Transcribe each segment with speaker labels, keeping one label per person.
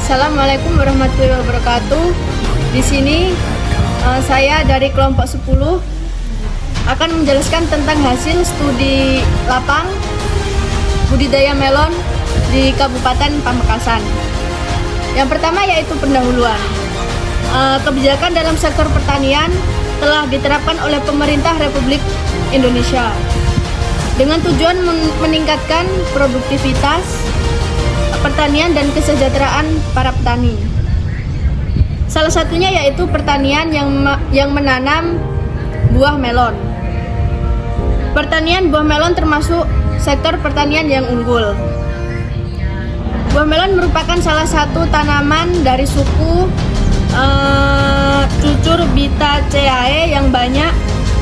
Speaker 1: Assalamualaikum warahmatullahi wabarakatuh. Di sini saya dari kelompok 10 akan menjelaskan tentang hasil studi lapang budidaya melon di Kabupaten Pamekasan. Yang pertama yaitu pendahuluan. Kebijakan dalam sektor pertanian telah diterapkan oleh pemerintah Republik Indonesia dengan tujuan meningkatkan produktivitas pertanian dan kesejahteraan para petani. Salah satunya yaitu pertanian yang menanam buah melon. Pertanian buah melon termasuk sektor pertanian yang unggul. Buah melon merupakan salah satu tanaman dari suku Cucurbitaceae yang banyak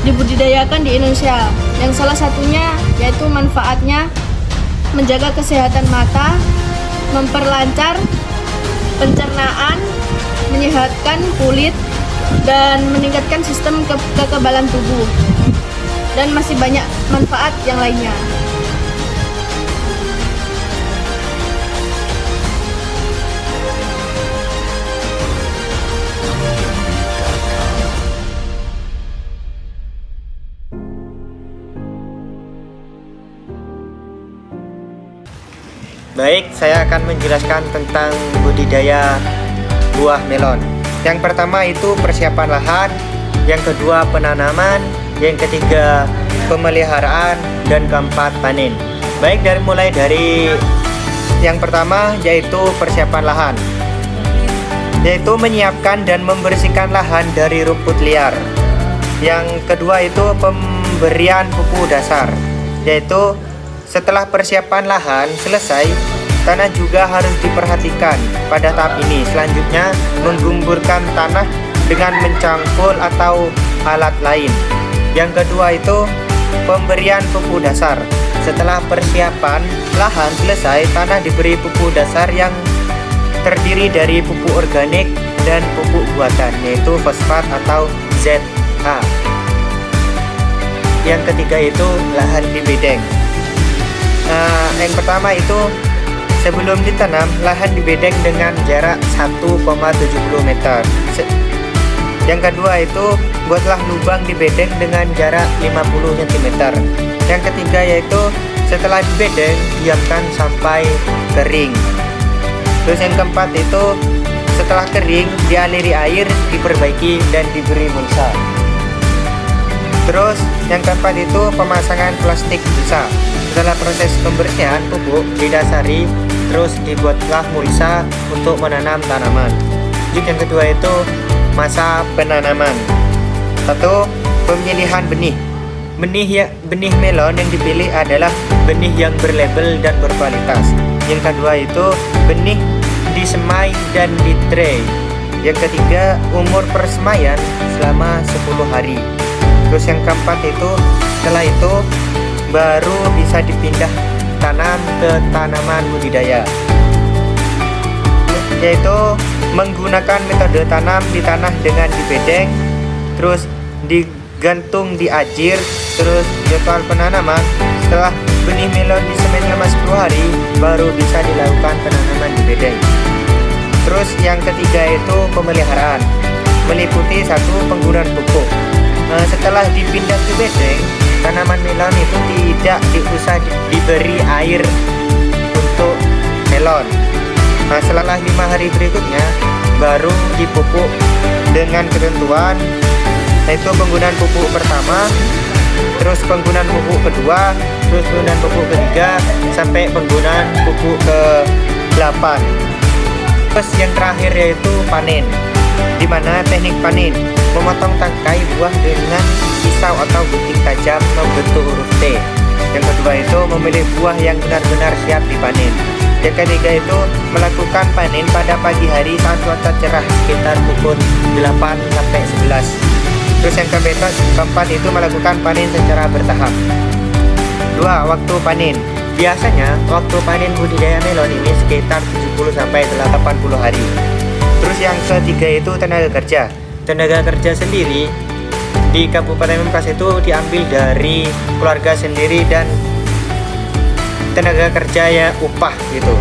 Speaker 1: dibudidayakan di Indonesia. Yang salah satunya yaitu manfaatnya menjaga kesehatan mata, memperlancar pencernaan, menyehatkan kulit, dan meningkatkan sistem kekebalan tubuh, dan masih banyak manfaat yang lainnya.
Speaker 2: Baik, saya akan menjelaskan tentang budidaya buah melon. Yang pertama itu persiapan lahan, yang kedua penanaman, yang ketiga pemeliharaan, dan keempat panen. Baik, mulai dari yang pertama yaitu persiapan lahan, yaitu menyiapkan dan membersihkan lahan dari rumput liar. Yang kedua itu pemberian pupuk dasar, yaitu setelah persiapan lahan selesai, tanah juga harus diperhatikan pada tahap ini. Selanjutnya, menggumburkan tanah dengan mencangkul atau alat lain. Yang kedua itu pemberian pupuk dasar. Setelah persiapan lahan selesai, tanah diberi pupuk dasar yang terdiri dari pupuk organik dan pupuk buatan, yaitu fosfat atau ZA. Yang ketiga itu lahan dibedeng. Yang pertama itu sebelum ditanam, lahan dibedeng dengan jarak 1,70 meter. Yang kedua itu buatlah lubang di bedeng dengan jarak 50 cm. Yang ketiga yaitu setelah dibedeng, diamkan sampai kering. Terus yang keempat itu setelah kering, dialiri air, diperbaiki dan diberi mulsa. Terus yang keempat itu pemasangan plastik mulsa. Setelah proses pembersihan pupuk didasari, terus dibuatlah mulsa untuk menanam tanaman. Yang kedua itu masa penanaman. 1. Pemilihan benih. Benih melon yang dipilih adalah benih yang berlabel dan berkualitas. Yang kedua itu benih disemai dan di tray. Yang ketiga, umur persemaian selama 10 hari. Terus yang keempat itu setelah itu baru bisa dipindah tanam ke tanaman budidaya, yaitu menggunakan metode tanam di tanah dengan dibedeng, terus digantung di ajir. Terus jadwal penanaman setelah benih melon disemai selama 10 hari baru bisa dilakukan penanaman di bedeng. Terus yang ketiga itu pemeliharaan, meliputi 1. Penggunaan pupuk. Setelah dipindah ke bedeng, tanaman melon itu tidak usah diberi air untuk melon. Setelah 5 hari berikutnya baru dipupuk dengan ketentuan, yaitu penggunaan pupuk pertama, terus penggunaan pupuk kedua, terus penggunaan pupuk ketiga, sampai penggunaan pupuk ke-8. Terus yang terakhir yaitu panen, di mana teknik panen memotong tangkai buah dengan pisau atau gunting tajam membentuk huruf T. Yang kedua itu memilih buah yang benar-benar siap dipanen. Yang ketiga itu melakukan panen pada pagi hari saat cuaca cerah sekitar pukul 8 sampai 11. Terus yang keempat itu melakukan panen secara bertahap. 2. Waktu panen. Biasanya waktu panen budidaya melon ini sekitar 70 sampai 80 hari. Terus yang ketiga itu tenaga kerja. Tenaga kerja sendiri di Kabupaten Pamekasan itu diambil dari keluarga sendiri dan tenaga kerja ya upah gitu.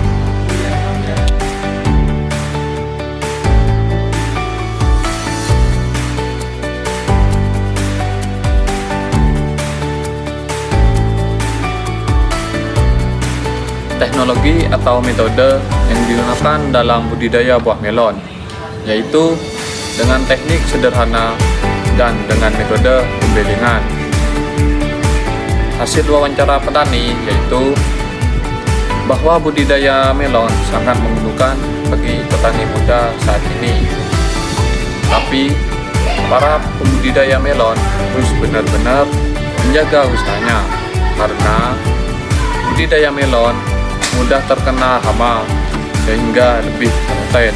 Speaker 3: teknologi atau metode yang digunakan dalam budidaya buah melon, yaitu dengan teknik sederhana dan dengan metode pembelingan. Hasil wawancara petani yaitu bahwa budidaya melon sangat menguntungkan bagi petani muda saat ini. Tapi para pembudidaya melon harus benar-benar menjaga usahanya, karena budidaya melon mudah terkena hama sehingga lebih rentan.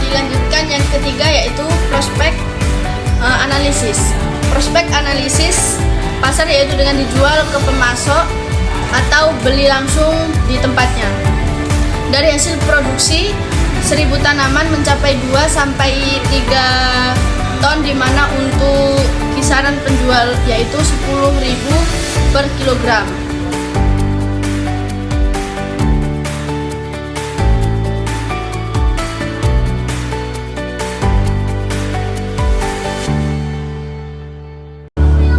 Speaker 1: Dilanjutkan yang ketiga yaitu prospek analisis. Prospek analisis pasar yaitu dengan dijual ke pemasok atau beli langsung di tempatnya. Dari hasil produksi 1000 tanaman mencapai 2 sampai 3 ton, di mana untuk kisaran penjual yaitu 10.000 per kilogram.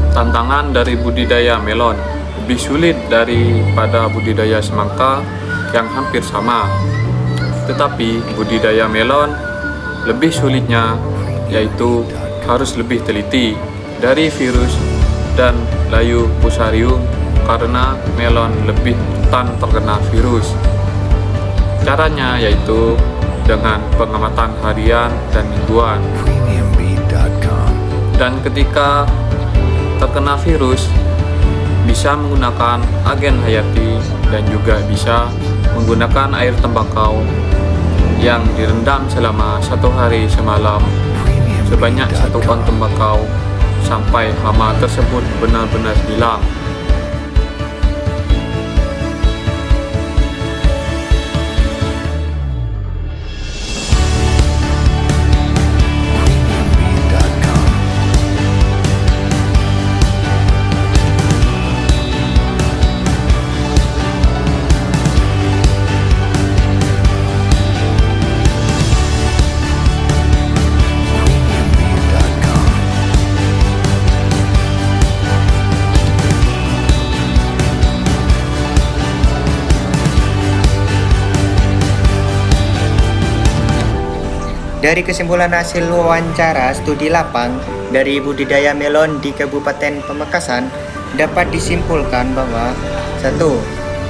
Speaker 3: Tantangan dari budidaya melon lebih sulit daripada budidaya semangka yang hampir sama. Tetapi budidaya melon lebih sulitnya yaitu harus lebih teliti dari virus dan layu fusarium karena melon lebih rentan terkena virus. Caranya yaitu dengan pengamatan harian dan mingguan. Dan ketika terkena virus, bisa menggunakan agen hayati dan juga bisa menggunakan air tembakau yang direndam selama 1 hari semalam sebanyak 1 ton tembakau sampai hama tersebut benar-benar hilang.
Speaker 2: Dari kesimpulan hasil wawancara studi lapang dari budidaya melon di Kabupaten Pamekasan dapat disimpulkan bahwa 1.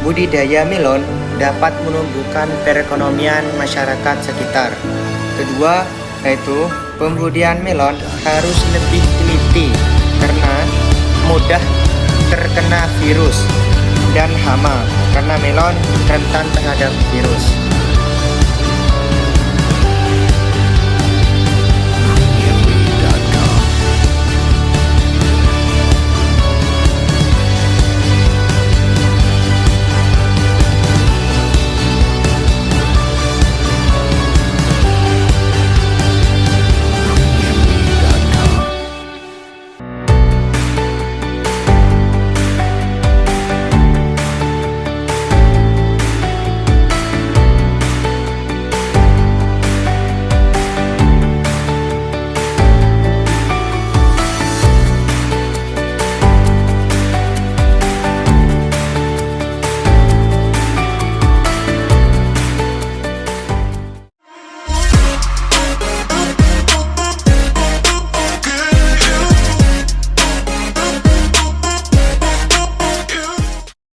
Speaker 2: Budidaya melon dapat menumbuhkan perekonomian masyarakat sekitar. Kedua, yaitu pembudidayan melon harus lebih teliti karena mudah terkena virus dan hama karena melon rentan terhadap virus.